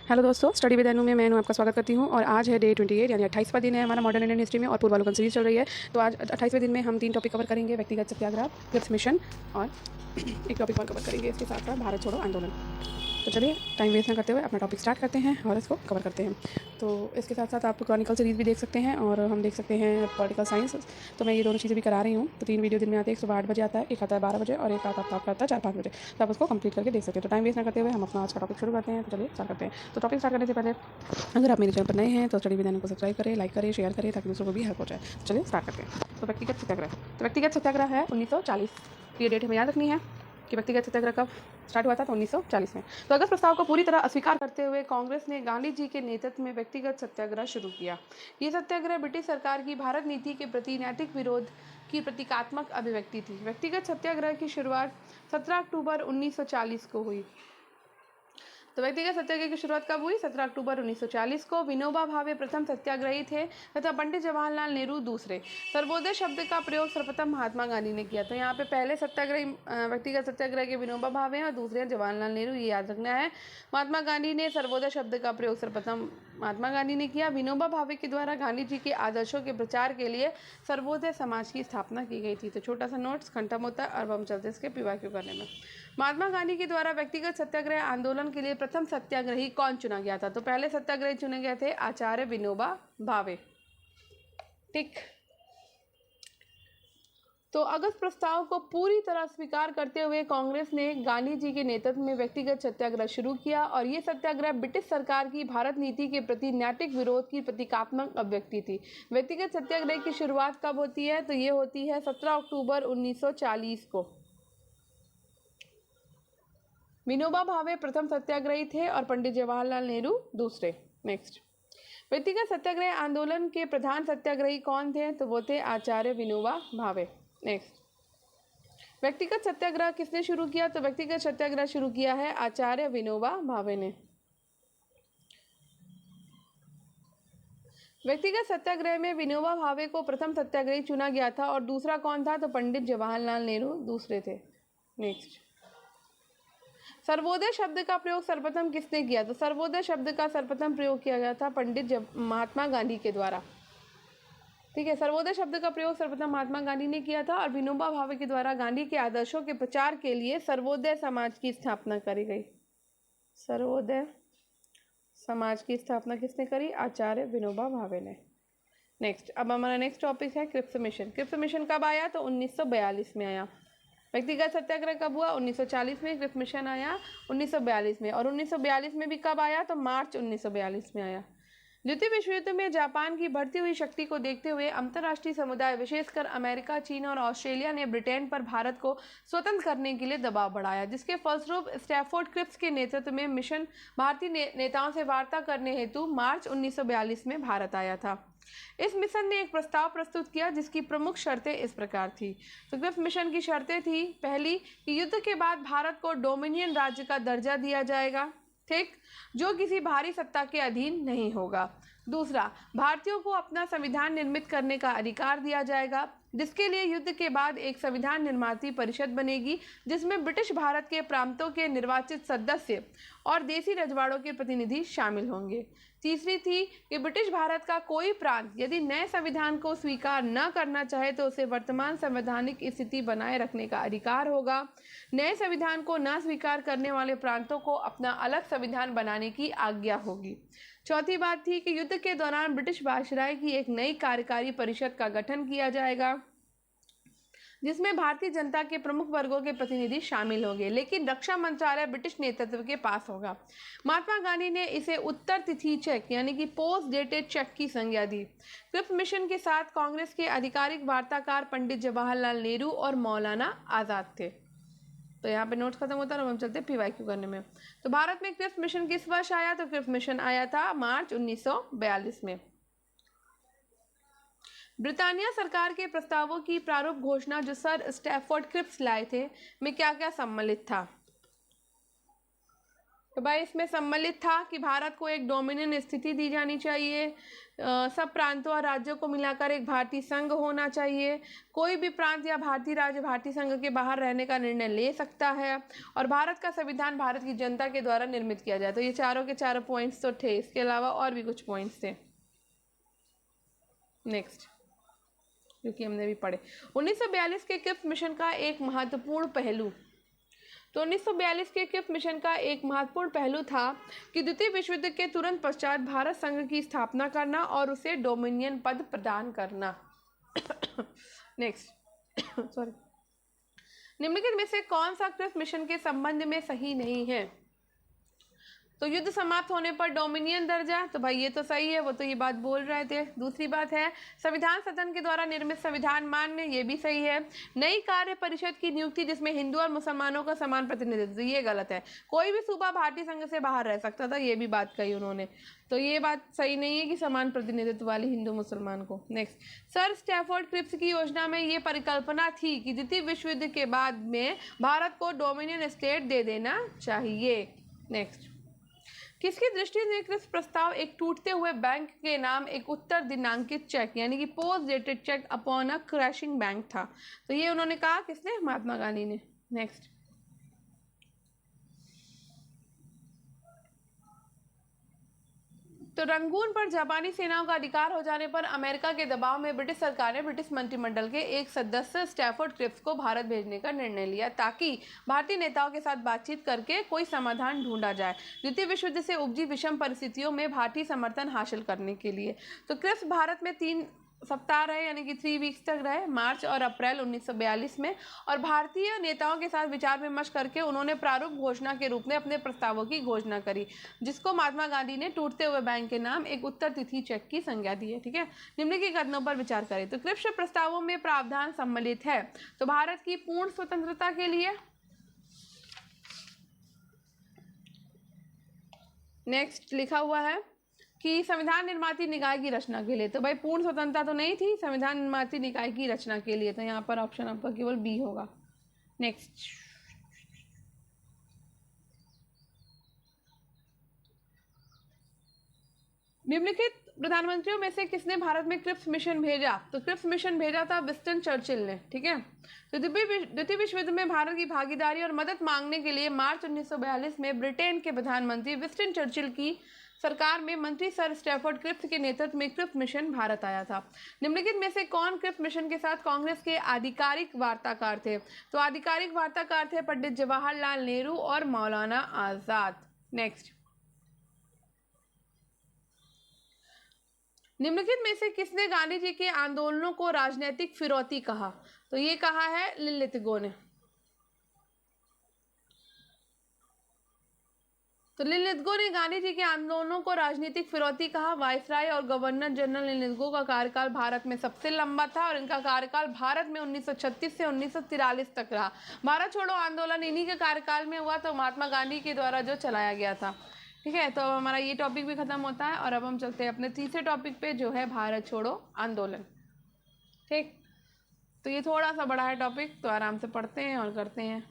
Hello दोस्तों, study with अनु में मैं आपका स्वागत करती हूँ। और आज है डे 28 यानी 28वां दिन है हमारा मॉडर्न इंडियन हिस्ट्री में और पूर्वावलोकन सीरीज चल रही है। तो आज 28वें दिन में हम 3 टॉपिक कवर करेंगे: व्यक्तिगत सत्याग्रह, क्रिप्स मिशन और एक टॉपिक और कवर करेंगे इसके साथ साथ भारत छोड़ो आंदोलन। तो चलिए टाइम वेस्ट ना करते हुए अपना टॉपिक स्टार्ट करते हैं और इसको कवर करते हैं। तो इसके साथ साथ आप क्रॉनिकल सीरीज़ भी देख सकते हैं और हम देख सकते हैं पॉलिटिकल साइंस। तो मैं ये दोनों चीज़ें भी करा रही हूँ। तो 3 वीडियो दिन में आते हैं, एक सुबह 8 बजे आता है, एक आता है 12 बजे और एक आता है 4-5 बजे। तो आप उसको कंप्लीट करके देख सकते हैं। तो टाइम वेस्ट ना करते हुए हम अपना आज का टॉपिक शुरू करते हैं। तो चलिए स्टार्ट करते हैं। तो टॉपिक स्टार्ट करने से पहले अगर आप मेरे चैनल पर नए हैं तो स्टडी विद अनु को सब्सक्राइब करें, लाइक करें, शेयर करें ताकि दूसरों को भी हेल्प हो जाए। तो चलिए स्टार्ट करते हैं। तो व्यक्तिगत सत्याग्रह है 1940। ये डेट हमें याद रखनी है कि व्यक्तिगत सत्याग्रह कब स्टार्ट हुआ था। तो 1940 में। तो अगस्त प्रस्ताव को पूरी तरह अस्वीकार करते हुए कांग्रेस ने गांधी जी के नेतृत्व में व्यक्तिगत सत्याग्रह शुरू किया। ये सत्याग्रह ब्रिटिश सरकार की भारत नीति के प्रति नैतिक विरोध की प्रतीकात्मक अभिव्यक्ति थी। व्यक्तिगत सत्याग्रह की शुरुआत 17 अक्टूबर 1940 को हुई। तो व्यक्तिगत सत्याग्रह की शुरुआत कब हुई? 17 अक्टूबर 1940 को। विनोबा भावे प्रथम सत्याग्रही थे तथा पंडित जवाहरलाल नेहरू दूसरे। सर्वोदय शब्द का प्रयोग सर्वप्रथम महात्मा गांधी ने किया। तो यहाँ पे पहले सत्याग्रही व्यक्तिगत सत्याग्रह के विनोबा भावे हैं और दूसरे जवाहरलाल नेहरू, ये याद रखना है। महात्मा गांधी ने सर्वोदय शब्द का प्रयोग सर्वप्रथम महात्मा गांधी ने किया। विनोबा भावे के द्वारा गांधी जी के आदर्शों के प्रचार के लिए सर्वोदय समाज की स्थापना की गई थी। तो छोटा सा नोट्स खत्म होता है और हम चलते इसके पीवाईक्यू करने में। महात्मा गांधी के द्वारा व्यक्तिगत सत्याग्रह आंदोलन के लिए प्रथम सत्याग्रही कौन चुना गया था? तो पहले सत्याग्रही चुने गए थे आचार्य विनोबा भावे। ठीक। तो अगस्त प्रस्ताव को पूरी तरह स्वीकार करते हुए कांग्रेस ने गांधी जी के नेतृत्व में व्यक्तिगत सत्याग्रह शुरू किया और ये सत्याग्रह ब्रिटिश सरकार की भारत नीति के प्रति नैतिक विरोध की प्रतीकात्मक अभिव्यक्ति थी। व्यक्तिगत सत्याग्रह की शुरुआत कब होती है? तो ये होती है 17 अक्टूबर 1940 को। विनोबा भावे प्रथम सत्याग्रही थे और पंडित जवाहरलाल नेहरू दूसरे। नेक्स्ट, व्यक्तिगत सत्याग्रह आंदोलन के प्रधान सत्याग्रही कौन थे? तो वो थे आचार्य विनोबा भावे। नेक्स्ट, व्यक्तिगत सत्याग्रह किसने शुरू किया? तो व्यक्तिगत सत्याग्रह शुरू किया है आचार्य विनोबा भावे ने। व्यक्तिगत सत्याग्रह में विनोबा भावे को प्रथम सत्याग्रही चुना गया था और दूसरा कौन था? तो पंडित जवाहरलाल नेहरू दूसरे थे। नेक्स्ट, सर्वोदय शब्द का प्रयोग सर्वप्रथम किसने किया? तो सर्वोदय शब्द का सर्वप्रथम प्रयोग किया गया था पंडित महात्मा गांधी के द्वारा। ठीक है, सर्वोदय शब्द का प्रयोग सर्वप्रथम महात्मा गांधी ने किया था और विनोबा भावे के द्वारा गांधी के आदर्शों के प्रचार के लिए सर्वोदय समाज की स्थापना करी गई। सर्वोदय समाज की स्थापना किसने करी? आचार्य विनोबा भावे ने। नेक्स्ट, अब हमारा नेक्स्ट टॉपिक है क्रिप्स मिशन। क्रिप्स मिशन कब आया? तो 1942 में आया। व्यक्तिगत सत्याग्रह कब हुआ? 1940 में। क्रिप्स मिशन आया 1942 में। और 1942 में भी कब आया? तो मार्च 1942 में आया। द्वितीय विश्व युद्ध में जापान की बढ़ती हुई शक्ति को देखते हुए अंतर्राष्ट्रीय समुदाय विशेषकर अमेरिका, चीन और ऑस्ट्रेलिया ने ब्रिटेन पर भारत को स्वतंत्र करने के लिए दबाव बढ़ाया, जिसके फलस्वरूप स्टैफोर्ड क्रिप्स के नेतृत्व में मिशन भारतीय नेताओं से वार्ता करने हेतु मार्च 1942 में भारत आया था। इस मिशन ने एक प्रस्ताव प्रस्तुत किया जिसकी प्रमुख शर्तें इस प्रकार थी। तो क्रिप्स मिशन की शर्तें थी, पहली कि युद्ध के बाद भारत को डोमिनियन राज्य का दर्जा दिया जाएगा, ठीक, जो किसी बाहरी सत्ता के अधीन नहीं होगा। दूसरा, भारतीयों को अपना संविधान निर्मित करने का अधिकार दिया जाएगा, जिसके लिए युद्ध के बाद एक संविधान निर्मात्री परिषद बनेगी जिसमें ब्रिटिश भारत के प्रांतों के निर्वाचित सदस्य और देसी रजवाड़ों के प्रतिनिधि शामिल होंगे। तीसरी थी कि ब्रिटिश भारत का कोई प्रांत यदि नए संविधान को स्वीकार न करना चाहे तो उसे वर्तमान संवैधानिक स्थिति बनाए रखने का अधिकार होगा। नए संविधान को न स्वीकार करने वाले प्रांतों को अपना अलग संविधान बनाने की आज्ञा होगी। चौथी बात थी कि युद्ध के दौरान ब्रिटिश वायसराय की एक नई कार्यकारी परिषद का गठन किया जाएगा जिसमें भारतीय जनता के प्रमुख वर्गों के प्रतिनिधि शामिल होंगे, लेकिन रक्षा मंत्रालय ब्रिटिश नेतृत्व के पास होगा। महात्मा गांधी ने इसे उत्तर तिथि चेक यानी कि पोस्ट डेटेड चेक की संज्ञा दी। क्रिप्स मिशन के साथ कांग्रेस के आधिकारिक वार्ताकार पंडित जवाहरलाल नेहरू और मौलाना आजाद थे। तो यहाँ पे नोट्स खत्म होता है और हम चलते पीवाईक्यू करने में। तो भारत में क्रिप्स मिशन किस वर्ष आया? तो क्रिप्स मिशन आया था मार्च 1942 में। ब्रिटानिया सरकार के प्रस्तावों की प्रारूप घोषणा जो सर स्टैफोर्ड क्रिप्स लाए थे में क्या क्या सम्मिलित था? तो भाई इसमें सम्मिलित था कि भारत को एक डोमिनियन स्थिति दी जानी चाहिए, सब प्रांतों और राज्यों को मिलाकर एक भारतीय संघ होना चाहिए, कोई भी प्रांत या भारतीय राज्य भारतीय संघ के बाहर रहने का निर्णय ले सकता है, और भारत का संविधान भारत की जनता के द्वारा निर्मित किया जाए। तो ये चारों के चारों पॉइंट्स तो थे, इसके अलावा और भी कुछ पॉइंट्स थे। नेक्स्ट, क्योंकि हमने भी पढ़े 1942 के क्रिप्स मिशन का एक महत्वपूर्ण पहलू। तो 1942 के क्रिप्स मिशन का एक महत्वपूर्ण पहलू था कि द्वितीय विश्व युद्ध के तुरंत पश्चात भारत संघ की स्थापना करना और उसे डोमिनियन पद प्रदान करना। नेक्स्ट, सॉरी, निम्नलिखित में से कौन सा क्रिप्स मिशन के संबंध में सही नहीं है? तो युद्ध समाप्त होने पर डोमिनियन दर्जा, तो भाई ये तो सही है, वो तो ये बात बोल रहे थे। दूसरी बात है संविधान सदन के द्वारा निर्मित संविधान मान्य, ये भी सही है। नई कार्य परिषद की नियुक्ति जिसमें हिंदू और मुसलमानों का समान प्रतिनिधित्व, ये गलत है। कोई भी सूबा भारतीय संघ से बाहर रह सकता था, ये भी बात कही उन्होंने, तो ये बात सही नहीं है कि समान प्रतिनिधित्व वाली हिंदू मुसलमान को। नेक्स्ट, सर स्टैफोर्ड क्रिप्स की योजना में ये परिकल्पना थी कि द्वितीय विश्व युद्ध के बाद में भारत को डोमिनियन स्टेट दे देना चाहिए। नेक्स्ट, किसकी दृष्टि से क्रिप्स प्रस्ताव एक टूटते हुए बैंक के नाम एक उत्तर दिनांकित चेक यानी कि post dated cheque upon a crashing bank था? तो ये उन्होंने कहा, किसने? महात्मा गांधी ने। नेक्स्ट, तो रंगून पर जापानी सेनाओं का अधिकार हो जाने पर अमेरिका के दबाव में ब्रिटिश सरकार ने ब्रिटिश मंत्रिमंडल के एक सदस्य स्टैफोर्ड क्रिप्स को भारत भेजने का निर्णय लिया ताकि भारतीय नेताओं के साथ बातचीत करके कोई समाधान ढूंढा जाए द्वितीय विश्व युद्ध से उपजी विषम परिस्थितियों में भारतीय समर्थन हासिल करने के लिए। तो क्रिप्स भारत में 3 सप्ताह रहे यानी कि 3 वीक्स तक रहे, मार्च और अप्रैल 1942 में, और भारतीय नेताओं के साथ विचार विमर्श करके उन्होंने प्रारूप घोषणा के रूप में अपने प्रस्तावों की घोषणा करी, जिसको महात्मा गांधी ने टूटते हुए बैंक के नाम एक उत्तर तिथि चेक की संज्ञा दी है। ठीक है, निम्नलिखित कथनों पर विचार करें। तो क्रिप्स प्रस्तावों में प्रावधान सम्मिलित है तो भारत की पूर्ण स्वतंत्रता के लिए, नेक्स्ट लिखा हुआ है कि संविधान निर्माती निकाय की रचना के लिए। तो भाई पूर्ण स्वतंत्रता तो नहीं थी, संविधान निर्माती निकाय की रचना के लिए, तो यहाँ पर ऑप्शन आपका केवल बी होगा। नेक्स्ट, निम्नलिखित प्रधानमंत्रियों में से किसने भारत में क्रिप्स मिशन भेजा? तो क्रिप्स मिशन भेजा था विंस्टन चर्चिल ने। ठीक है, तो द्वितीय विश्व युद्ध में भारत की भागीदारी और मदद मांगने के लिए मार्च 1942 में ब्रिटेन के प्रधानमंत्री विंस्टन चर्चिल की सरकार में मंत्री सर स्टैफोर्ड क्रिप्स के नेतृत्व में क्रिप्स मिशन भारत आया था। निम्नलिखित में से कौन क्रिप्स मिशन के साथ कांग्रेस के आधिकारिक वार्ताकार थे? तो आधिकारिक वार्ताकार थे पंडित जवाहरलाल नेहरू और मौलाना आजाद। नेक्स्ट, निम्नलिखित में से किसने गांधी जी के आंदोलनों को राजनीतिक फिरौती कहा? तो ये कहा है लिलितगो ने। तो लिलितगो ने गांधी जी के आंदोलनों को राजनीतिक फिरौती कहा। वायसराय और गवर्नर जनरल लिलितगो का कार्यकाल भारत में सबसे लंबा था और इनका कार्यकाल भारत में 1936 से 1943 तक रहा। भारत छोड़ो आंदोलन इन्हीं के कार्यकाल में हुआ, तो महात्मा गांधी के द्वारा जो चलाया गया था। ठीक है, तो अब हमारा ये टॉपिक भी खत्म होता है और अब हम चलते हैं अपने तीसरे टॉपिक पे, जो है भारत छोड़ो आंदोलन। ठीक, तो ये थोड़ा सा बड़ा है टॉपिक, तो आराम से पढ़ते हैं और करते हैं।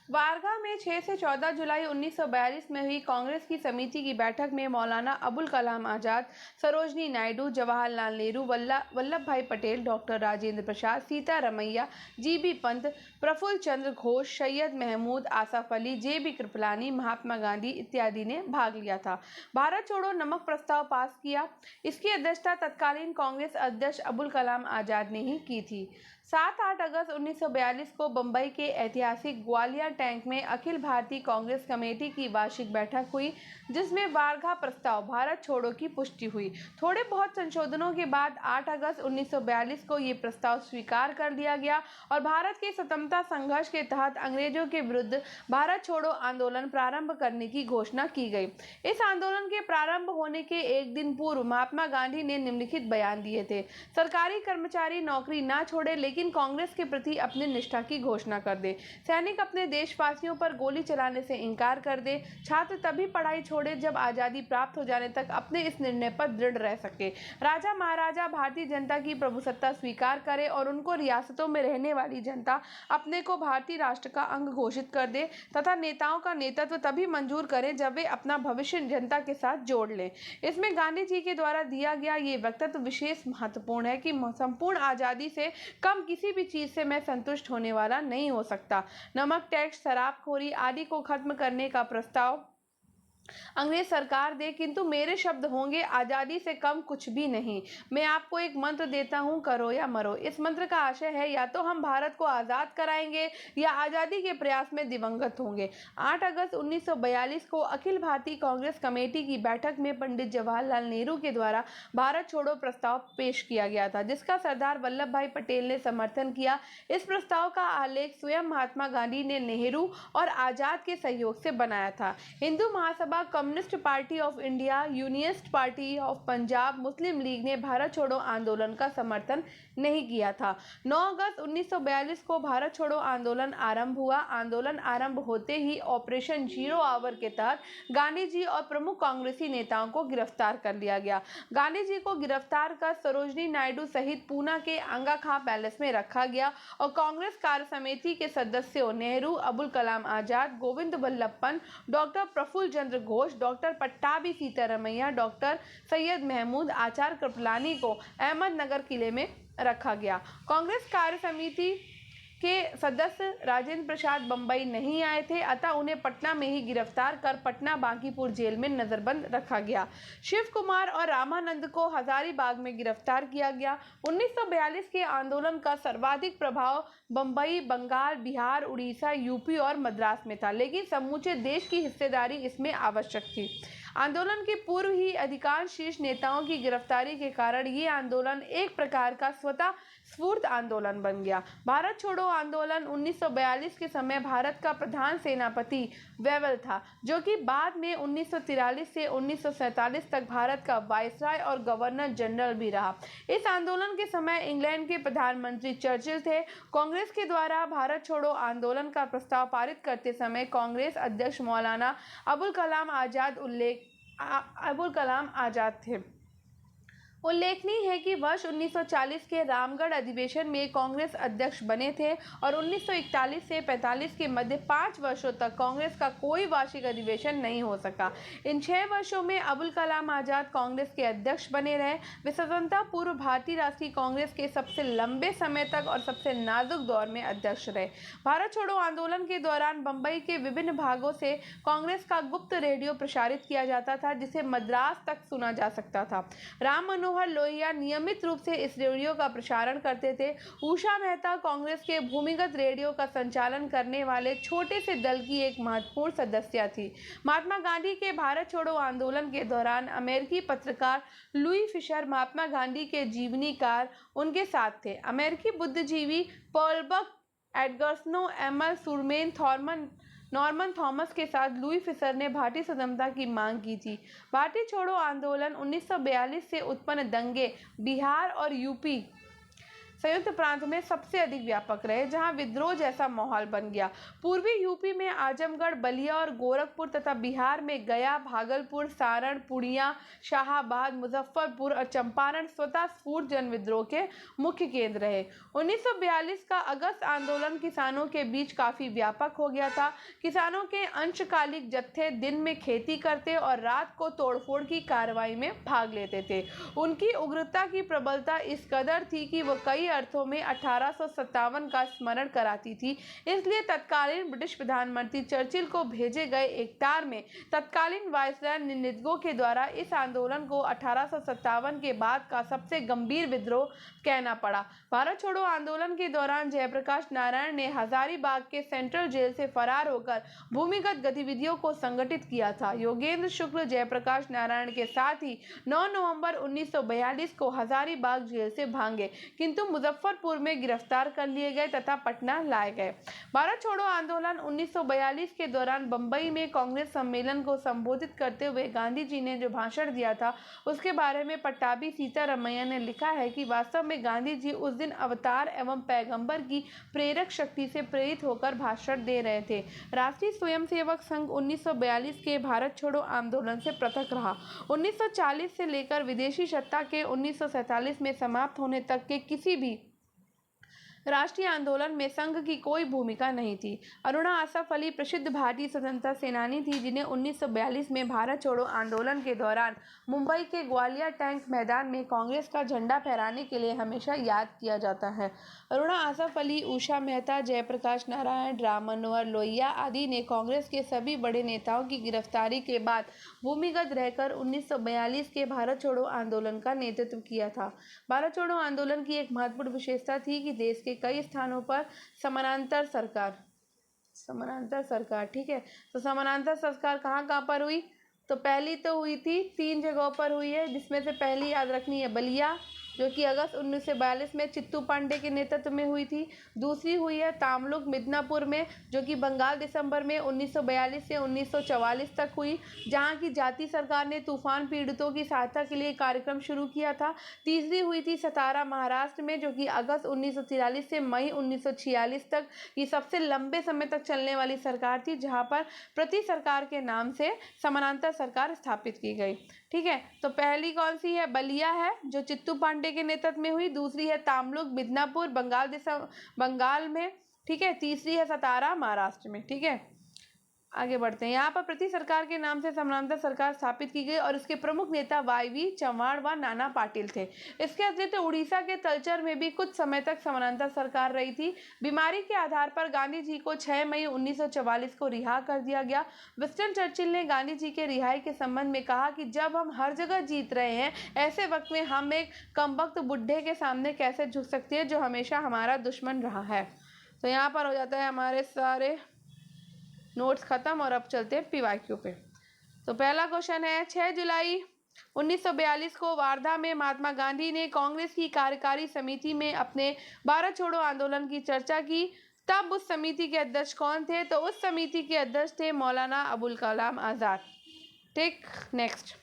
वारगा में 6 से 14 जुलाई 1942 में हुई कांग्रेस की समिति की बैठक में मौलाना अबुल कलाम आजाद, सरोजनी नायडू, जवाहरलाल नेहरू, वल्लभ भाई पटेल, डॉक्टर राजेंद्र प्रसाद, सीतारमैया, जीबी पंत, प्रफुल्ल चंद्र घोष, सैयद महमूद आसफ अली, जेबी कृपलानी, महात्मा गांधी इत्यादि ने भाग लिया था। भारत छोड़ो नमक प्रस्ताव पास किया। इसकी अध्यक्षता तत्कालीन कांग्रेस अध्यक्ष अबुल कलाम आजाद ने ही की थी। 7-8 अगस्त 1942 को बम्बई के ऐतिहासिक ग्वालियर टैंक में अखिल भारतीय कांग्रेस कमेटी की वार्षिक बैठक हुई, जिसमें वारगा प्रस्ताव भारत छोड़ो की पुष्टि हुई। थोड़े बहुत संशोधनों के बाद 8 अगस्त 1942 को ये प्रस्ताव स्वीकार कर लिया गया और भारत के स्वतंत्रता संघर्ष के तहत अंग्रेजों के विरुद्ध भारत छोड़ो आंदोलन प्रारंभ करने की घोषणा की गई। इस आंदोलन के प्रारंभ होने के एक दिन पूर्व महात्मा गांधी ने निम्नलिखित बयान दिए थे। सरकारी कर्मचारी नौकरी न छोड़े, लेकिन लेकिन कांग्रेस के प्रति अपनी निष्ठा की घोषणा कर दे। सैनिक अपने देशवासियों पर गोली चलाने से इनकार कर दे। छात्र तभी पढ़ाई छोड़े जब आज़ादी प्राप्त हो जाने तक अपने इस निर्णय पर दृढ़ रह सके। राजा महाराजा भारतीय जनता की प्रभुसत्ता स्वीकार करे और उनको रियासतों में रहने वाली जनता अपने को भारतीय राष्ट्र का अंग घोषित कर दे तथा नेताओं का नेतृत्व तभी मंजूर करें जब वे अपना भविष्य जनता के साथ जोड़ लें। इसमें गांधी जी के द्वारा दिया गया ये वक्तव्य विशेष महत्वपूर्ण है कि संपूर्ण आज़ादी से कम किसी भी चीज़ से मैं संतुष्ट होने वाला नहीं हो सकता। नमक टैक्स, शराबखोरी आदि को खत्म करने का प्रस्ताव अंग्रेज सरकार दे, किंतु मेरे शब्द होंगे आज़ादी से कम कुछ भी नहीं। मैं आपको एक मंत्र देता हूँ, करो या मरो। इस मंत्र का आशय है या तो हम भारत को आज़ाद कराएंगे या आज़ादी के प्रयास में दिवंगत होंगे। 8 अगस्त 1942 को अखिल भारतीय कांग्रेस कमेटी की बैठक में पंडित जवाहरलाल नेहरू के द्वारा भारत छोड़ो प्रस्ताव पेश किया गया था, जिसका सरदार वल्लभ भाई पटेल ने समर्थन किया। इस प्रस्ताव का आलेख स्वयं महात्मा गांधी ने नेहरू और आज़ाद के सहयोग से बनाया था। Hindu Mahasabha, communist party of India, unionist party of Punjab, Muslim League ने भारत छोड़ो आंदोलन का समर्थन नहीं किया था। 9 अगस्त 1942 को भारत छोड़ो आंदोलन आरंभ हुआ। आंदोलन आरंभ होते ही ऑपरेशन जीरो आवर के तहत गांधी जी और प्रमुख कांग्रेसी नेताओं को गिरफ्तार कर लिया गया। गांधी जी को गिरफ्तार कर सरोजनी नायडू सहित पूना के अंगा खां पैलेस में रखा गया और कांग्रेस कार्य समिति के सदस्यों नेहरू, अबुल कलाम आजाद, गोविंद वल्लभ पंत, डॉक्टर प्रफुल्ल चंद्र घोष, डॉक्टर पट्टाभी सीतारमैया, डॉक्टर सैयद महमूद, आचार्य कृपलानी को अहमदनगर किले में रखा गया। कांग्रेस कार्य समिति के सदस्य राजेंद्र प्रसाद बंबई नहीं आए थे, अतः उन्हें पटना में ही गिरफ्तार कर पटना बांकीपुर जेल में नजरबंद रखा गया। शिव कुमार और रामानंद को हजारीबाग में गिरफ्तार किया गया। 1942 के आंदोलन का सर्वाधिक प्रभाव बंबई, बंगाल, बिहार, उड़ीसा, यूपी और मद्रास में था, लेकिन समूचे देश की हिस्सेदारी इसमें आवश्यक थी। आंदोलन के पूर्व ही अधिकांश शीर्ष नेताओं की गिरफ्तारी के कारण ये आंदोलन एक प्रकार का स्वतः स्फूर्त आंदोलन बन गया। भारत छोड़ो आंदोलन 1942 के समय भारत का प्रधान सेनापति वेवल था, जो कि बाद में 1943 से 1947 तक भारत का वायसराय और गवर्नर जनरल भी रहा। इस आंदोलन के समय इंग्लैंड के प्रधानमंत्री चर्चिल थे। कांग्रेस के द्वारा भारत छोड़ो आंदोलन का प्रस्ताव पारित करते समय कांग्रेस अध्यक्ष मौलाना अबुल कलाम आजाद थे। उल्लेखनीय है कि वर्ष 1940 के रामगढ़ अधिवेशन में कांग्रेस अध्यक्ष बने थे और 1941 से 45 के मध्य 5 वर्षों तक कांग्रेस का कोई वार्षिक अधिवेशन नहीं हो सका। इन 6 वर्षों में अबुल कलाम आजाद कांग्रेस के अध्यक्ष बने रहे। वे स्वतंत्रता पूर्व भारतीय राष्ट्रीय कांग्रेस के सबसे लंबे समय तक और सबसे नाजुक दौर में अध्यक्ष रहे। भारत छोड़ो आंदोलन के दौरान बंबई के विभिन्न भागों से कांग्रेस का गुप्त रेडियो प्रसारित किया जाता था, जिसे मद्रास तक सुना जा सकता था। राम मनोहर लोहिया नियमित रूप से इस रेडियो का प्रसारण करते थे। उषा मेहता कांग्रेस के भूमिगत रेडियो का संचालन करने वाले छोटे से दल की एक महत्वपूर्ण सदस्य थी। महात्मा गांधी के भारत छोड़ो आंदोलन के दौरान अमेरिकी पत्रकार लुई फिशर महात्मा गांधी के जीवनीकार उनके साथ थे। अमेरिकी बुद्धिजीवी पॉल बक, एडगर्सनो, एमएल सुरमेन, नॉर्मन थॉमस के साथ लुई फिशर ने भारतीय स्वतंत्रता की मांग की थी। भारतीय छोड़ो आंदोलन 1942 से उत्पन्न दंगे बिहार और यूपी संयुक्त प्रांत में सबसे अधिक व्यापक रहे, जहां विद्रोह जैसा माहौल बन गया। पूर्वी यूपी में आजमगढ़, बलिया और गोरखपुर तथा बिहार में गया, भागलपुर, सारण, पूर्णिया, शाहाबाद, मुजफ्फरपुर और चंपारण स्वतः स्फूर्त जन विद्रोह के मुख्य केंद्र रहे। 1942 का अगस्त आंदोलन किसानों के बीच काफी व्यापक हो गया था। किसानों के अंशकालिक जत्थे दिन में खेती करते और रात को तोड़फोड़ की कार्रवाई में भाग लेते थे। उनकी उग्रता की प्रबलता इस कदर थी कि वो कई अर्थों में 1857 का स्मरण कराती थी। इसलिए तत्कालीन ब्रिटिश प्रधानमंत्री चर्चिल को भेजे गए एक तार में तत्कालीन वायसराय निंदकों के द्वारा इस आंदोलन को 1857 के बाद का सबसे गंभीर विद्रोह कहना पड़ा। भारत छोड़ो आंदोलन के दौरान जयप्रकाश नारायण ने हजारीबाग के सेंट्रल जेल से फरार होकर भूमिगत गतिविधियों को संगठित किया था। योगेंद्र शुक्ल जयप्रकाश नारायण के साथ ही 9 नवंबर 1942 को हजारीबाग जेल से भागे, किंतु मुजफ्फरपुर में गिरफ्तार कर लिए गए तथा पटना लाए गए। भारत छोड़ो आंदोलन 1942 के दौरान बंबई में कांग्रेस सम्मेलन को संबोधित करते हुए गांधी जी ने जो भाषण दिया था उसके बारे में पट्टाभी सीतारमैया ने लिखा है कि वास्तव में गांधी जी उस दिन अवतार एवं पैगंबर की प्रेरक शक्ति से प्रेरित होकर भाषण दे रहे थे। राष्ट्रीय स्वयंसेवक संघ 1942 के भारत छोड़ो आंदोलन से पृथक रहा। 1940 से लेकर विदेशी सत्ता के 1947 में समाप्त होने तक के किसी भी राष्ट्रीय आंदोलन में संघ की कोई भूमिका नहीं थी। अरुणा आसफ अली प्रसिद्ध भारतीय स्वतंत्रता सेनानी थी जिन्हें 1942 में भारत छोड़ो आंदोलन के दौरान मुंबई के ग्वालियर टैंक मैदान में कांग्रेस का झंडा फहराने के लिए हमेशा याद किया जाता है। अरुणा आसफ अली, उषा मेहता, जयप्रकाश नारायण, राम मनोहर लोहिया आदि ने कांग्रेस के सभी बड़े नेताओं की गिरफ्तारी के बाद भूमिगत रहकर 1942 के भारत छोड़ो आंदोलन का नेतृत्व किया था। भारत छोड़ो आंदोलन की एक महत्वपूर्ण विशेषता थी कि देश के कई स्थानों पर समानांतर सरकार ठीक है। तो समानांतर सरकार कहाँ पर हुई? तो पहली तो हुई थी 3 जगहों पर हुई है, जिसमें से पहली याद रखनी है बलिया, जो कि अगस्त 1942 में चित्तू पांडे के नेतृत्व में हुई थी। दूसरी हुई है तामलुक मिदनापुर में, जो कि बंगाल दिसंबर में 1942 से 1944 तक हुई, जहां की जाति सरकार ने तूफान पीड़ितों की सहायता के लिए कार्यक्रम शुरू किया था। तीसरी हुई थी सतारा महाराष्ट्र में, जो कि अगस्त 1943 से मई 1946 तक ये सबसे लंबे समय तक चलने वाली सरकार थी, जहां पर प्रति सरकार के नाम से समानांतर सरकार स्थापित की गई। ठीक है, तो पहली कौन सी है? बलिया है, जो चित्तू पांडे के नेतृत्व में हुई। दूसरी है तामलुक मिदनापुर बंगाल में। ठीक है, तीसरी है सतारा महाराष्ट्र में। ठीक है, आगे बढ़ते हैं। यहाँ पर प्रति सरकार के नाम से समानांतर सरकार स्थापित की गई और इसके प्रमुख नेता वाई चव्हाण व नाना पाटिल थे। इसके अतिरिक्त उड़ीसा के तलचर में भी कुछ समय तक समानांतर सरकार रही थी। बीमारी के आधार पर गांधी जी को 6 मई 1944 को रिहा कर दिया गया। विंस्टन चर्चिल ने गांधी जी के रिहाई के संबंध में कहा कि जब हम हर जगह जीत रहे हैं, ऐसे वक्त में हम एक कमबख्त बुढ़े के सामने कैसे झुक सकते हैं जो हमेशा हमारा दुश्मन रहा है। तो यहाँ पर हो जाता है हमारे सारे नोट्स खत्म और अब चलते हैं पीवाईक्यू पे। तो पहला क्वेश्चन है 6 जुलाई 1942 को वार्धा में महात्मा गांधी ने कांग्रेस की कार्यकारी समिति में अपने भारत छोड़ो आंदोलन की चर्चा की। तब उस समिति के अध्यक्ष कौन थे? तो उस समिति के अध्यक्ष थे मौलाना अबुल कलाम आज़ाद। ठीक, नेक्स्ट।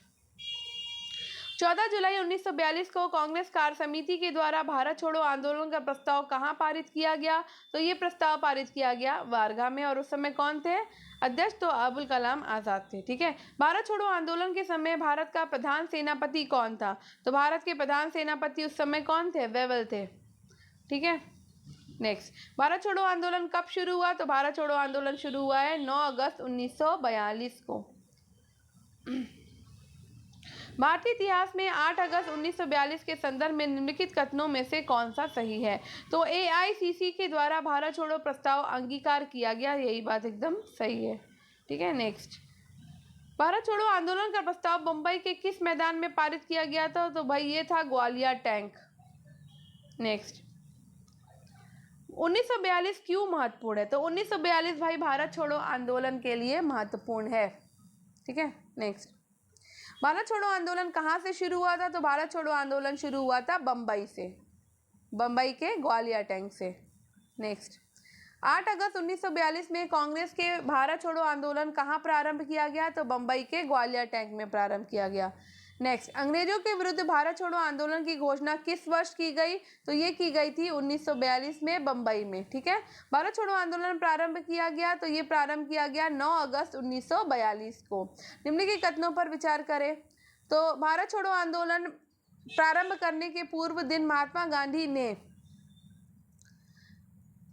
14 जुलाई 1942 को कांग्रेस कार्य समिति के द्वारा भारत छोड़ो आंदोलन का प्रस्ताव कहाँ पारित किया गया? तो ये प्रस्ताव पारित किया गया वारगा में, और उस समय कौन थे अध्यक्ष? तो अबुल कलाम आज़ाद थे। ठीक है, भारत छोड़ो आंदोलन के समय भारत का प्रधान सेनापति कौन था? तो भारत के प्रधान सेनापति उस समय कौन थे? वेवल थे। ठीक है, नेक्स्ट। भारत छोड़ो आंदोलन कब शुरू हुआ? तो भारत छोड़ो आंदोलन शुरू हुआ है 9 अगस्त 1942 को। भारतीय इतिहास में 8 अगस्त 1942 के संदर्भ में निम्नलिखित कथनों में से कौन सा सही है? तो AICC के द्वारा भारत छोड़ो प्रस्ताव अंगीकार किया गया, यही बात एकदम सही है। ठीक है, नेक्स्ट। भारत छोड़ो आंदोलन का प्रस्ताव मुंबई के किस मैदान में पारित किया गया था? तो भाई ये था ग्वालियर टैंक। नेक्स्ट। 1942 क्यों महत्वपूर्ण है? तो 1942 भाई भारत छोड़ो आंदोलन के लिए महत्वपूर्ण है। ठीक है, नेक्स्ट। भारत छोड़ो आंदोलन कहाँ से शुरू हुआ था? तो भारत छोड़ो आंदोलन शुरू हुआ था बम्बई से, बम्बई के ग्वालियर टैंक से। नेक्स्ट। 8 अगस्त 1942 में कांग्रेस के भारत छोड़ो आंदोलन कहाँ प्रारंभ किया गया? तो बम्बई के ग्वालियर टैंक में प्रारंभ किया गया। नेक्स्ट। अंग्रेजों के विरुद्ध भारत छोड़ो आंदोलन की घोषणा किस वर्ष की गई? तो ये की गई थी 1942 में बम्बई में। ठीक है, भारत छोड़ो आंदोलन प्रारंभ किया गया, तो ये प्रारंभ किया गया 9 अगस्त 1942 को। निम्नलिखित कथनों पर विचार करें। तो भारत छोड़ो आंदोलन प्रारंभ करने के पूर्व दिन महात्मा गांधी ने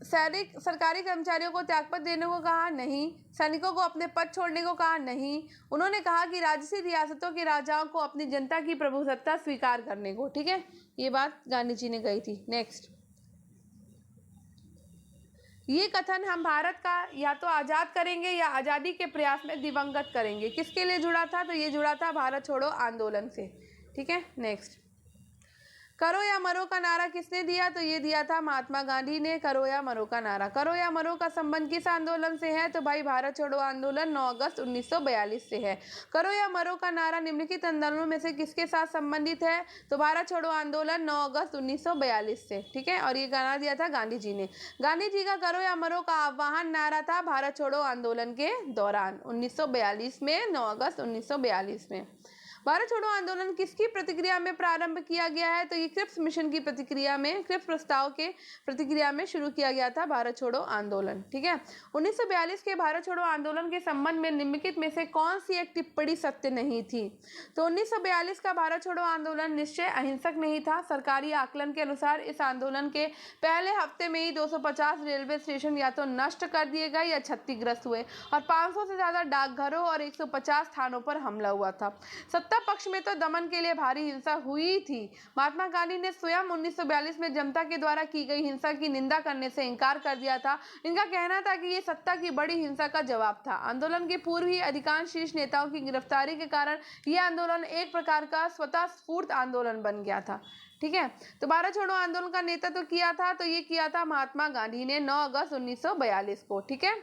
सैनिक सरकारी कर्मचारियों को त्यागपत्र देने को कहा? नहीं। सैनिकों को अपने पद छोड़ने को कहा? नहीं। उन्होंने कहा कि राजसी रियासतों के राजाओं को अपनी जनता की प्रभुसत्ता स्वीकार करने को। ठीक है, ये बात गांधी जी ने कही थी। नेक्स्ट। ये कथन हम भारत का या तो आज़ाद करेंगे या आज़ादी के प्रयास में दिवंगत करेंगे, किसके लिए जुड़ा था? तो ये जुड़ा था भारत छोड़ो आंदोलन से। ठीक है, नेक्स्ट। करो या मरो का नारा किसने दिया? तो ये दिया था महात्मा गांधी ने, करो या मरो का नारा। करो या मरो का संबंध किस आंदोलन से है? तो भाई भारत छोड़ो आंदोलन 9 अगस्त 1942 से है। करो या मरो का नारा निम्नलिखित आंदोलनों में से किसके साथ संबंधित है? तो भारत छोड़ो आंदोलन 9 अगस्त 1942 से, ठीक है। और ये गाना दिया था गांधी जी ने। गांधी जी का करो या मरो का आह्वान नारा था भारत छोड़ो आंदोलन के दौरान 1942 में, 9 अगस्त 1942 में। भारत छोड़ो आंदोलन किसकी प्रतिक्रिया में प्रारंभ किया गया है? तो ये क्रिप्स मिशन की प्रतिक्रिया में, क्रिप्स प्रस्ताव के प्रतिक्रिया में शुरू किया गया था भारत छोड़ो आंदोलन, ठीक है। 1942 के भारत छोड़ो आंदोलन के संबंध में निम्नलिखित में से कौन सी एक टिप्पणी सत्य नहीं थी? तो 1942 का भारत छोड़ो आंदोलन निश्चय अहिंसक नहीं था। सरकारी आकलन के अनुसार इस आंदोलन के पहले हफ्ते में ही 250 रेलवे स्टेशन या तो नष्ट कर दिए गए या क्षतिग्रस्त हुए और 500 से ज्यादा डाकघरों और 150 थानों पर हमला हुआ था। सत्ता पक्ष में तो दमन के लिए भारी हिंसा हुई थी। महात्मा गांधी ने स्वयं 1942 में जनता के द्वारा की गई हिंसा की निंदा करने से इनकार कर दिया था। इनका कहना था कि ये सत्ता की बड़ी हिंसा का जवाब था। आंदोलन के पूर्व ही अधिकांश शीर्ष नेताओं की गिरफ्तारी के कारण यह आंदोलन एक प्रकार का स्वतः स्फूर्त आंदोलन बन गया था, ठीक है। तो भारत छोड़ो आंदोलन का नेतृत्व किया था, तो ये किया था महात्मा गांधी ने 9 अगस्त 1942 को, ठीक है।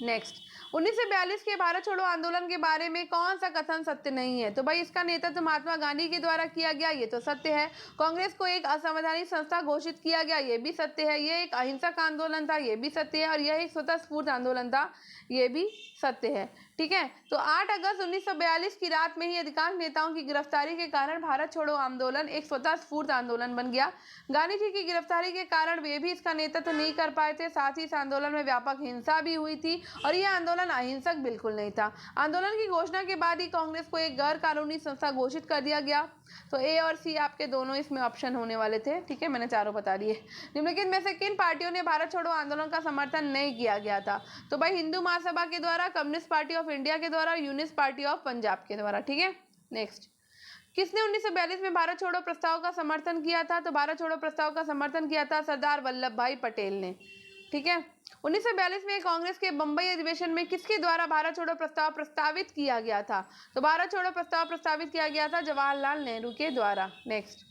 नेक्स्ट, 1942 के भारत छोड़ो आंदोलन के बारे में कौन सा कथन सत्य नहीं है? तो भाई इसका नेतृत्व महात्मा गांधी के द्वारा किया गया, ये तो सत्य है। कांग्रेस को एक असंवैधानिक संस्था घोषित किया गया, ये भी सत्य है। ये एक अहिंसक आंदोलन था, ये भी सत्य है। और यह एक स्वतः स्फूर्त आंदोलन था, ये भी सत्य है, ठीक है। तो 8 अगस्त 1942 की रात में ही अधिकांश नेताओं की गिरफ्तारी के कारण भारत छोड़ो आंदोलन एक स्वतः स्फूर्त आंदोलन बन गया। गांधी जी की गिरफ्तारी के कारण वे भी इसका नेतृत्व नहीं कर पाए थे। साथ ही इस आंदोलन में व्यापक हिंसा भी हुई थी और यह आंदोलन अहिंसक बिल्कुल नहीं था। आंदोलन की घोषणा के बाद ही कांग्रेस को एक गैर कानूनी संस्था घोषित कर दिया गया। तो ए और सी आपके दोनों इसमें ऑप्शन होने वाले थे, ठीक है। मैंने चारों बता दिए। निम्नलिखित में से किन पार्टियों ने भारत छोड़ो आंदोलन का समर्थन नहीं किया गया था? तो भाई हिंदू महासभा के द्वारा, कम्युनिस्ट पार्टी ऑफ इंडिया के द्वारा, यूनिस्ट पार्टी ऑफ पंजाब के द्वारा, ठीक है। नेक्स्ट, किसने 1942 में भारत छोड़ो प्रस्ताव का समर्थन किया था? तो भारत छोड़ो प्रस्ताव का समर्थन किया था सरदार वल्लभ भाई पटेल ने, ठीक है। 1942 में कांग्रेस के बंबई अधिवेशन में किसके द्वारा भारत छोड़ो प्रस्ताव प्रस्तावित किया गया था? तो भारत छोड़ो प्रस्ताव प्रस्तावित किया गया था जवाहरलाल नेहरू के द्वारा। नेक्स्ट,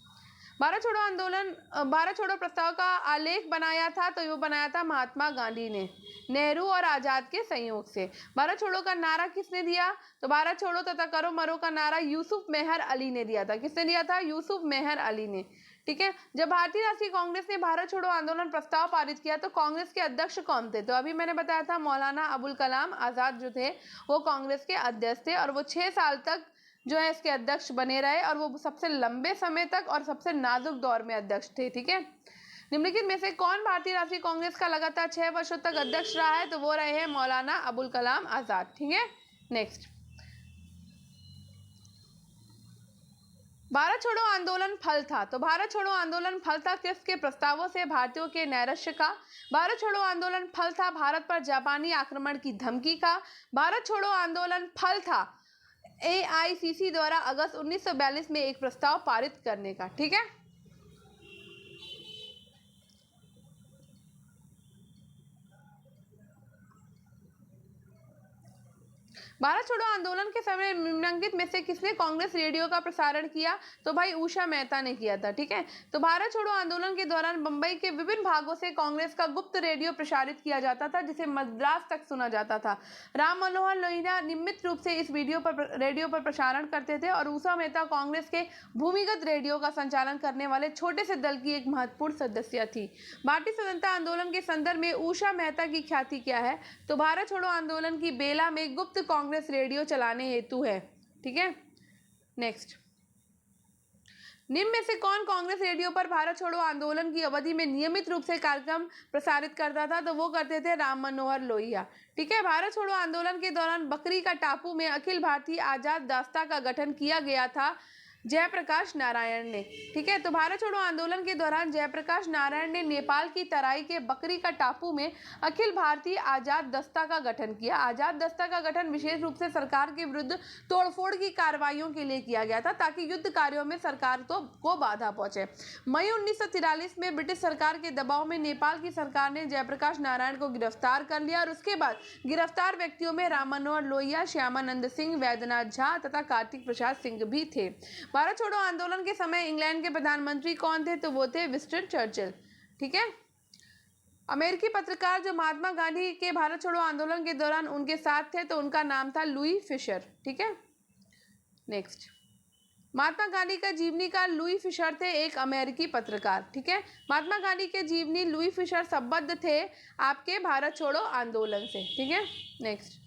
भारत छोड़ो आंदोलन, भारत छोड़ो प्रस्ताव का आलेख बनाया था, तो वो बनाया था महात्मा गांधी ने, नेहरू और आजाद के संयोग से। भारत छोड़ो का नारा किसने दिया? तो भारत छोड़ो तथा करो मरो का नारा यूसुफ मेहर अली ने दिया था। किसने दिया था? यूसुफ मेहर अली ने, ठीक है। जब भारतीय राष्ट्रीय कांग्रेस ने भारत छोड़ो आंदोलन प्रस्ताव पारित किया तो कांग्रेस के अध्यक्ष कौन थे? तो अभी मैंने बताया था मौलाना अबुल कलाम आजाद जो थे वो कांग्रेस के अध्यक्ष थे और वो 6 साल तक जो है इसके अध्यक्ष बने रहे और वो सबसे लंबे समय तक और सबसे नाजुक दौर में अध्यक्ष थे, ठीक है। निम्नलिखित में से कौन भारतीय राष्ट्रीय कांग्रेस का लगातार 6 वर्षों तक अध्यक्ष रहा है? तो वो रहे हैं मौलाना अबुल कलाम आजाद, ठीक है। नेक्स्ट, भारत छोड़ो आंदोलन फल था। तो भारत छोड़ो आंदोलन फल था किसके प्रस्तावों से? भारतीयों के नैराश्य का। भारत छोड़ो आंदोलन फल था भारत पर जापानी आक्रमण की धमकी का। भारत छोड़ो आंदोलन फल था AICC द्वारा अगस्त 1942 में एक प्रस्ताव पारित करने का, ठीक है। भारत छोड़ो आंदोलन के समय निम्नलिखित में से किसने कांग्रेस रेडियो का प्रसारण किया? तो भाई उषा मेहता ने किया था, ठीक है। तो भारत छोड़ो आंदोलन के दौरान बंबई के विभिन्न भागों से कांग्रेस का गुप्त रेडियो प्रसारित किया जाता था जिसे मद्रास तक सुना जाता था। राम मनोहर लोहिया नियमित रूप से इस रेडियो पर प्रसारण करते थे और उषा मेहता कांग्रेस के भूमिगत रेडियो का संचालन करने वाले छोटे से दल की एक महत्वपूर्ण सदस्य थी। भारतीय स्वतंत्रता आंदोलन के संदर्भ में उषा मेहता की ख्याति क्या है? तो भारत छोड़ो आंदोलन की बेला में गुप्त कांग्रेस रेडियो चलाने हेतु है, ठीक है। नेक्स्ट, निम्न में से कौन कांग्रेस रेडियो पर भारत छोड़ो आंदोलन की अवधि में नियमित रूप से कार्यक्रम प्रसारित करता था? तो वो करते थे राम मनोहर लोहिया, ठीक है। भारत छोड़ो आंदोलन के दौरान बकरी का टापू में अखिल भारतीय आजाद दस्ता का गठन किया गया था जयप्रकाश नारायण ने, ठीक है। तो भारत छोड़ो आंदोलन के दौरान जयप्रकाश नारायण ने नेपाल की तराई के बकरी का टापू में अखिल भारतीय आजाद दस्ता का गठन किया। आजाद दस्ता का गठन विशेष रूप से सरकार के विरुद्ध तोड़फोड़ की कार्रवाइयों के लिए किया गया था ताकि युद्ध कार्यों में सरकार को बाधा पहुंचे। मई 1943 में ब्रिटिश सरकार के दबाव में नेपाल की सरकार ने जयप्रकाश नारायण को गिरफ्तार कर लिया और उसके बाद गिरफ्तार व्यक्तियों में राम मनोहर लोहिया, श्यामानंद सिंह, वैद्यनाथ झा तथा कार्तिक प्रसाद सिंह भी थे। भारत छोड़ो आंदोलन के समय इंग्लैंड के प्रधानमंत्री कौन थे? तो वो थे विंस्टन चर्चिल। ठीक है। अमेरिकी पत्रकार जो महात्मा गांधी के भारत छोड़ो आंदोलन के दौरान उनके साथ थे, तो उनका नाम था लुई फिशर। ठीक है। नेक्स्ट, महात्मा गांधी का जीवनीकार लुई फिशर थे, एक अमेरिकी पत्रकार। ठीक है। महात्मा गांधी के जीवनी लुई फिशर संबद्ध थे आपके भारत छोड़ो आंदोलन से। ठीक है। नेक्स्ट,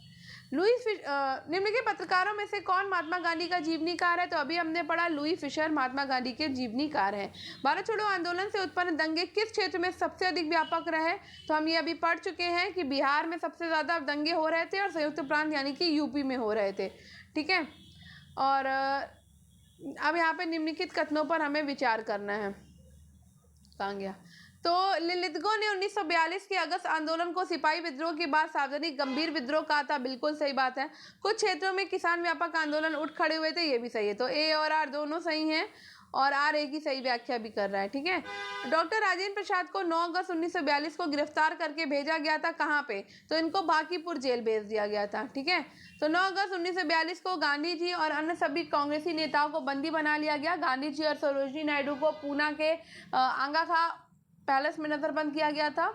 निम्नलिखित पत्रकारों में से कौन महात्मा गांधी का जीवनीकार है? तो अभी हमने पढ़ा लुई फिशर महात्मा गांधी के जीवनीकार हैं। भारत छोड़ो आंदोलन से उत्पन्न दंगे किस क्षेत्र में सबसे अधिक व्यापक रहे? तो हम ये अभी पढ़ चुके हैं कि बिहार में सबसे ज़्यादा दंगे हो रहे थे और संयुक्त प्रांत यानी कि यूपी में हो रहे थे। ठीक है। और अब यहाँ पे निम्नलिखित कथनों पर हमें विचार करना है। कहाँ गया? तो लिलितगो ने 1942 के अगस्त आंदोलन को सिपाही विद्रोह के बाद सार्वजनिक गंभीर विद्रोह कहा था। बिल्कुल सही बात है। कुछ क्षेत्रों में किसान व्यापक आंदोलन उठ खड़े हुए थे, ये भी सही है। तो ए और आर दोनों सही हैं और आर ए की सही व्याख्या भी कर रहा है। ठीक है। डॉक्टर राजेंद्र प्रसाद को 9 अगस्त 1942 को गिरफ्तार करके भेजा गया था। कहाँ पे? तो इनको बांकीपुर जेल भेज दिया गया था। ठीक है। तो 9 अगस्त 1942 को गांधी जी और अन्य सभी कांग्रेसी नेताओं को बंदी बना लिया गया। गांधी जी और सरोजिनी नायडू को पूना के आंगा खां पैलेस में नजरबंद किया गया था।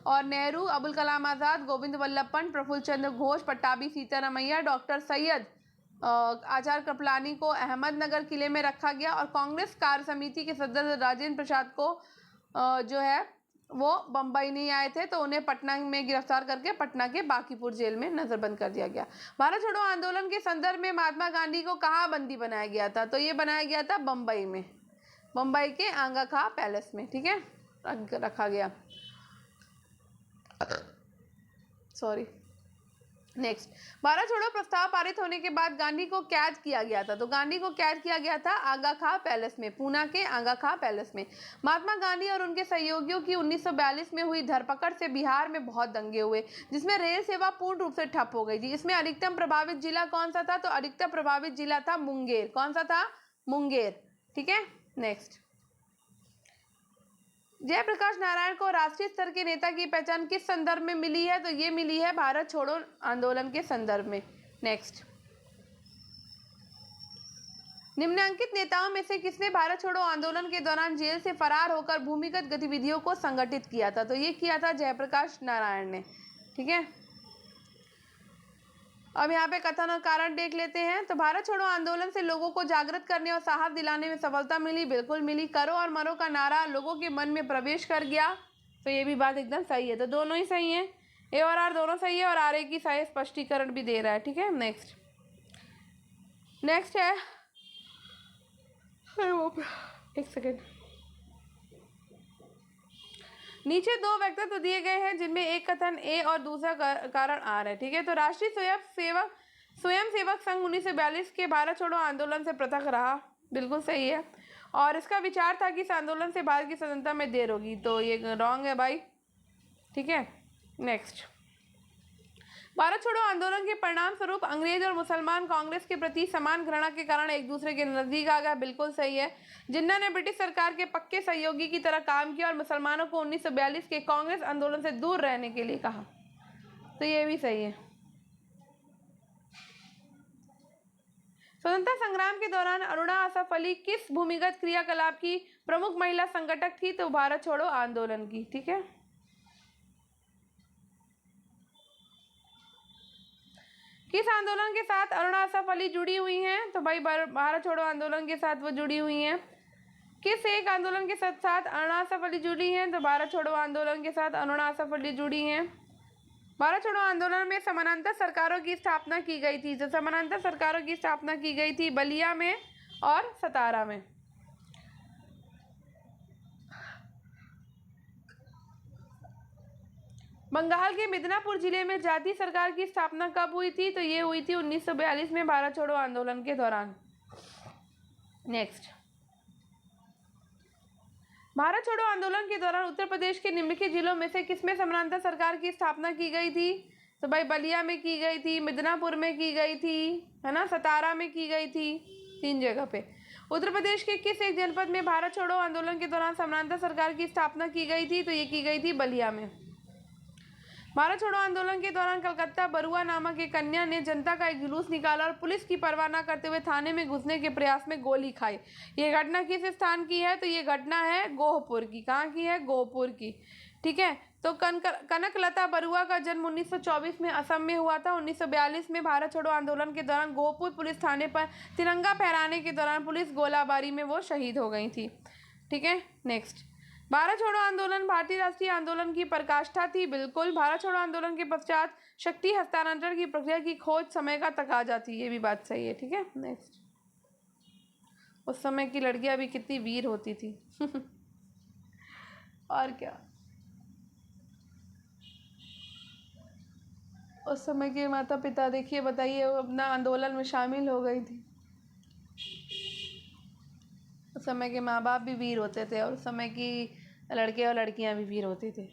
और नेहरू, अबुल कलाम आज़ाद, गोविंद वल्लभ पंत, प्रफुल्ल चंद्र घोष, पट्टाभी सीतारामैया, डॉक्टर सैयद आचार्य कृपलानी को अहमदनगर किले में रखा गया। और कांग्रेस कार्य समिति के सदस्य राजेंद्र प्रसाद को जो है वो बम्बई नहीं आए थे, तो उन्हें पटना में गिरफ्तार करके पटना के बांकीपुर जेल में नजरबंद कर दिया गया। भारत छोड़ो आंदोलन के संदर्भ में महात्मा गांधी को कहाँ बंदी बनाया गया था? तो ये बनाया गया था बम्बई में, बम्बई के आंगा खां पैलेस में। ठीक है, रखा गया। सॉरी। नेक्स्ट, भारत छोड़ो प्रस्ताव पारित होने के बाद गांधी को कैद किया गया था। तो गांधी को कैद किया गया था आंगा खां पैलेस में, पूना के आंगा खां पैलेस में। महात्मा गांधी और उनके सहयोगियों की 1942 में हुई धरपकड़ से बिहार में बहुत दंगे हुए, जिसमें रेल सेवा पूर्ण रूप से ठप हो गई थी। इसमें अधिकतम प्रभावित जिला कौन सा था? तो अधिकतम प्रभावित जिला था मुंगेर। कौन सा था? मुंगेर। ठीक है। नेक्स्ट, जयप्रकाश नारायण को राष्ट्रीय स्तर के नेता की पहचान किस संदर्भ में मिली है? तो ये मिली है भारत छोड़ो आंदोलन के संदर्भ में। नेक्स्ट, निम्नलिखित नेताओं में से किसने भारत छोड़ो आंदोलन के दौरान जेल से फरार होकर भूमिगत गतिविधियों को संगठित किया था? तो ये किया था जयप्रकाश नारायण ने। ठीक है। अब यहाँ पे कथन और कारण देख लेते हैं। तो भारत छोड़ो आंदोलन से लोगों को जागृत करने और साहस दिलाने में सफलता मिली। बिल्कुल मिली। करो और मरो का नारा लोगों के मन में प्रवेश कर गया। तो ये भी बात एकदम सही है। तो दोनों ही सही हैं, ए और आर दोनों सही है, और आर ए की सही स्पष्टीकरण भी दे रहा है। ठीक है। नेक्स्ट है, एक सेकेंड, नीचे दो वक्तव्य दिए गए हैं जिनमें एक कथन ए और दूसरा कारण आर है। ठीक है। तो राष्ट्रीय स्वयंसेवक संघ 1942 के भारत छोड़ो आंदोलन से पृथक रहा। बिल्कुल सही है। और इसका विचार था कि इस आंदोलन से भारत की स्वतंत्रता में देर होगी। तो ये रॉन्ग है भाई। ठीक है। नेक्स्ट, भारत छोड़ो आंदोलन के परिणाम स्वरूप अंग्रेज और मुसलमान कांग्रेस के प्रति समान घृणा के कारण एक दूसरे के नजदीक आ गए। बिल्कुल सही है। जिन्ना ने ब्रिटिश सरकार के पक्के सहयोगी की तरह काम किया और मुसलमानों को 1942 के कांग्रेस आंदोलन से दूर रहने के लिए कहा। तो ये भी सही है। स्वतंत्रता संग्राम के दौरान अरुणा असफ अली किस भूमिगत क्रियाकलाप की प्रमुख महिला संगठक थी? तो भारत छोड़ो आंदोलन की। ठीक है। किस आंदोलन के साथ अरुणा असफ अली जुड़ी हुई हैं? तो भाई भारत छोड़ो आंदोलन के साथ वो जुड़ी हुई हैं। किस एक आंदोलन के साथ अरुणा असफ अली जुड़ी हैं? तो भारत छोड़ो आंदोलन के साथ अरुणा असफ अली जुड़ी हैं। भारत छोड़ो आंदोलन में समानांतर सरकारों की स्थापना की गई थी। जो समानांतर सरकारों की स्थापना की गई थी बलिया में और सतारा में। बंगाल के मिदनापुर जिले में जाति सरकार की स्थापना कब हुई थी? तो ये हुई थी 1942 में भारत छोड़ो आंदोलन के दौरान। नेक्स्ट, भारत छोड़ो आंदोलन के दौरान उत्तर प्रदेश के निम्नलिखित जिलों में से किसमें समानांतर सरकार की स्थापना की गई थी? तो भाई बलिया में की गई थी, मिदनापुर में की गई थी, है ना, सतारा में की गई थी। 3 जगह पे। उत्तर प्रदेश के किस एक जनपद में भारत छोड़ो आंदोलन के दौरान समानांतर सरकार की स्थापना की गई थी? तो ये की गई थी बलिया में। भारत छोड़ो आंदोलन के दौरान कलकत्ता बरुआ नामक एक कन्या ने जनता का एक जुलूस निकाला और पुलिस की परवाह न करते हुए थाने में घुसने के प्रयास में गोली खाई। ये घटना किस स्थान की है? तो ये घटना है गोहपुर की। कहाँ की है? गोहपुर की। ठीक है। तो कनकलता बरुआ का जन्म 1924 में असम में हुआ था। 1942 में भारत छोड़ो आंदोलन के दौरान गोहपुर पुलिस थाने पर तिरंगा फहराने के दौरान पुलिस गोलाबारी में वो शहीद हो गई थी। ठीक है। नेक्स्ट, भारत छोड़ो आंदोलन भारतीय राष्ट्रीय आंदोलन की पराकाष्ठा थी। बिल्कुल। भारत छोड़ो आंदोलन के पश्चात शक्ति हस्तांतरण की प्रक्रिया की खोज समय का तकाजा थी। ये भी बात सही है। ठीक है। नेक्स्ट, उस समय की लड़कियां भी कितनी वीर होती थी। और क्या, उस समय के माता पिता देखिए, बताइए, अपना आंदोलन में शामिल हो गई थी। उस समय के माँ बाप भी वीर होते थे और उस समय की लड़के और लड़कियां भी वीर होती थी।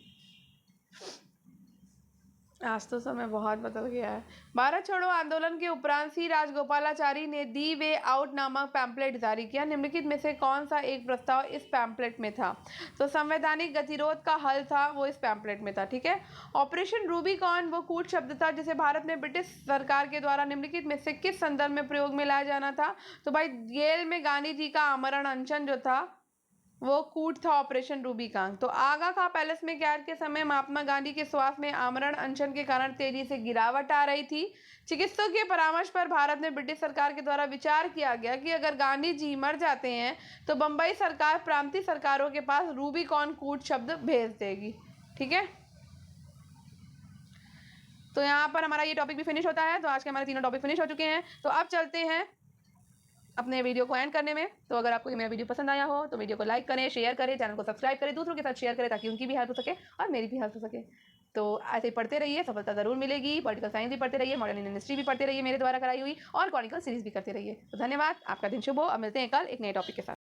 आज तो समय बहुत बदल गया है। भारत छोड़ो आंदोलन के उपरांत सी राजगोपालाचारी ने दी वे आउट नामक पैम्पलेट जारी किया। निम्नलिखित में से कौन सा एक प्रस्ताव इस पैम्पलेट में था? तो संवैधानिक गतिरोध का हल था, वो इस पैम्पलेट में था। ठीक है। ऑपरेशन रूबिकॉन वो कूट शब्द था जिसे भारत में ब्रिटिश सरकार के द्वारा निम्नलिखित में से किस संदर्भ में प्रयोग में लाया जाना था? तो भाई, जेल में गांधी जी का आमरण अनशन जो था वो कूट था, ऑपरेशन रूबिकॉन। तो आगा खां पैलेस में कैद के समय महात्मा गांधी के स्वास्थ्य में आमरण अनशन के कारण तेजी से गिरावट आ रही थी। चिकित्सकों के परामर्श पर भारत में ब्रिटिश सरकार के द्वारा विचार किया गया कि अगर गांधी जी मर जाते हैं तो बंबई सरकार प्रांतीय सरकारों के पास रूबिकॉन कूट शब्द भेज देगी। ठीक है। तो यहाँ पर हमारा ये टॉपिक भी फिनिश होता है। तो आज के हमारे तीनों टॉपिक फिनिश हो चुके हैं। तो अब चलते हैं अपने वीडियो को एंड करने में। तो अगर आपको मेरा वीडियो पसंद आया हो तो वीडियो को लाइक करें, शेयर करें, चैनल को सब्सक्राइब करें, दूसरों के साथ शेयर करें ताकि उनकी भी हेल्प हो सके और मेरी भी हेल्प हो सके। तो ऐसे ही पढ़ते रहिए, सफलता ज़रूर मिलेगी। पॉलिटिकल साइंस भी पढ़ते रहिए, मॉडर्न इंडियन हिस्ट्री भी पढ़ते रहिए मेरे द्वारा कराई हुई, और क्रॉनिकल सीरीज भी करते रहिए। तो धन्यवाद, आपका दिन शुभ हो। अब मिलते हैं कल एक नए टॉपिक के साथ।